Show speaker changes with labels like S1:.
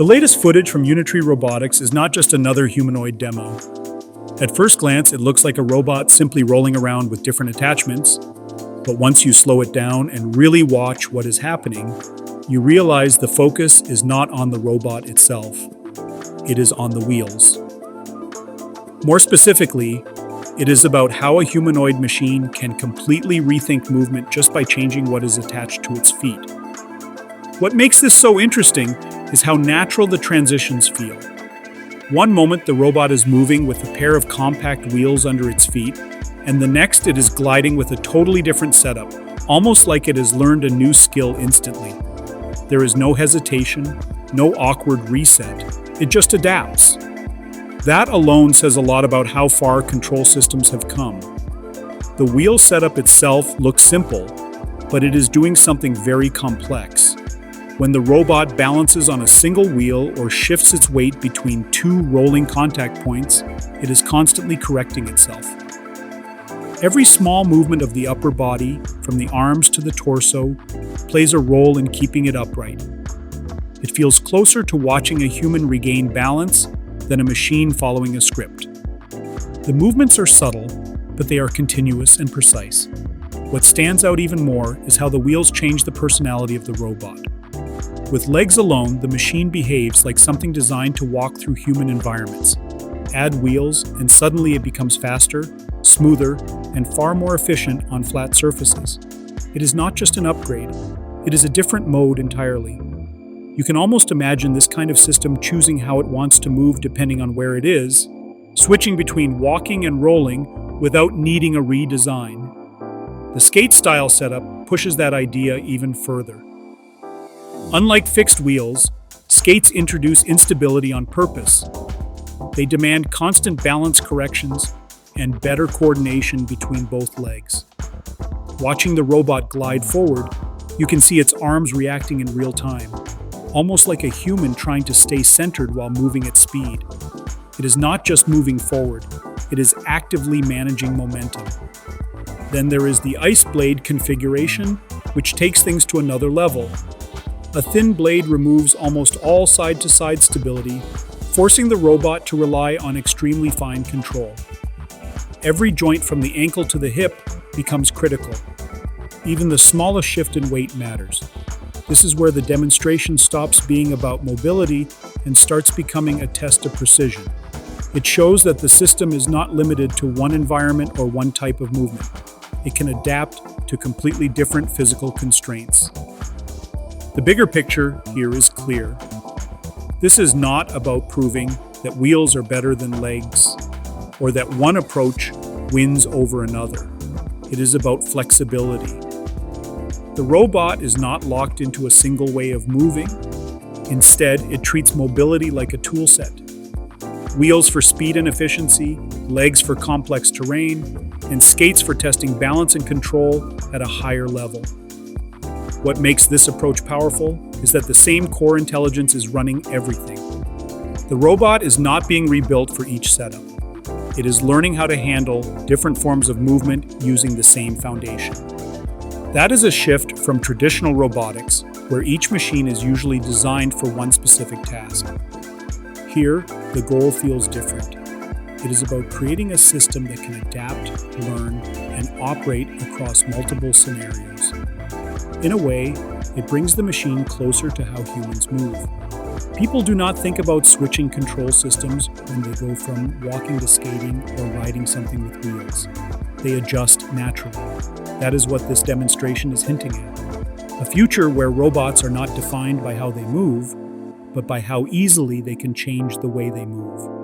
S1: The latest footage from Unitree Robotics is not just another humanoid demo. At first glance, it looks like a robot simply rolling around with different attachments, but once you slow it down and really watch what is happening, you realize the focus is not on the robot itself. It is on the wheels. More specifically, it is about how a humanoid machine can completely rethink movement just by changing what is attached to its feet. What makes this so interesting is how natural the transitions feel. One moment the robot is moving with a pair of compact wheels under its feet, and the next it is gliding with a totally different setup, almost like it has learned a new skill instantly. There is no hesitation, no awkward reset. It just adapts. That alone says a lot about how far control systems have come. The wheel setup itself looks simple, but it is doing something very complex. When the robot balances on a single wheel or shifts its weight between two rolling contact points, it is constantly correcting itself. Every small movement of the upper body, from the arms to the torso, plays a role in keeping it upright. It feels closer to watching a human regain balance than a machine following a script. The movements are subtle, but they are continuous and precise. What stands out even more is how the wheels change the personality of the robot. With legs alone, the machine behaves like something designed to walk through human environments. Add wheels, and suddenly it becomes faster, smoother, and far more efficient on flat surfaces. It is not just an upgrade, it is a different mode entirely. You can almost imagine this kind of system choosing how it wants to move depending on where it is, switching between walking and rolling without needing a redesign. The skate-style setup pushes that idea even further. Unlike fixed wheels, skates introduce instability on purpose. They demand constant balance corrections and better coordination between both legs. Watching the robot glide forward, you can see its arms reacting in real time, almost like a human trying to stay centered while moving at speed. It is not just moving forward, it is actively managing momentum. Then there is the ice blade configuration, which takes things to another level. A thin blade removes almost all side-to-side stability, forcing the robot to rely on extremely fine control. Every joint from the ankle to the hip becomes critical. Even the smallest shift in weight matters. This is where the demonstration stops being about mobility and starts becoming a test of precision. It shows that the system is not limited to one environment or one type of movement. It can adapt to completely different physical constraints. The bigger picture here is clear. This is not about proving that wheels are better than legs or that one approach wins over another. It is about flexibility. The robot is not locked into a single way of moving. Instead, it treats mobility like a tool set. Wheels for speed and efficiency, legs for complex terrain, and skates for testing balance and control at a higher level. What makes this approach powerful is that the same core intelligence is running everything. The robot is not being rebuilt for each setup. It is learning how to handle different forms of movement using the same foundation. That is a shift from traditional robotics, where each machine is usually designed for one specific task. Here, the goal feels different. It is about creating a system that can adapt, learn, and operate across multiple scenarios. In a way, it brings the machine closer to how humans move. People do not think about switching control systems when they go from walking to skating or riding something with wheels. They adjust naturally. That is what this demonstration is hinting at. A future where robots are not defined by how they move, but by how easily they can change the way they move.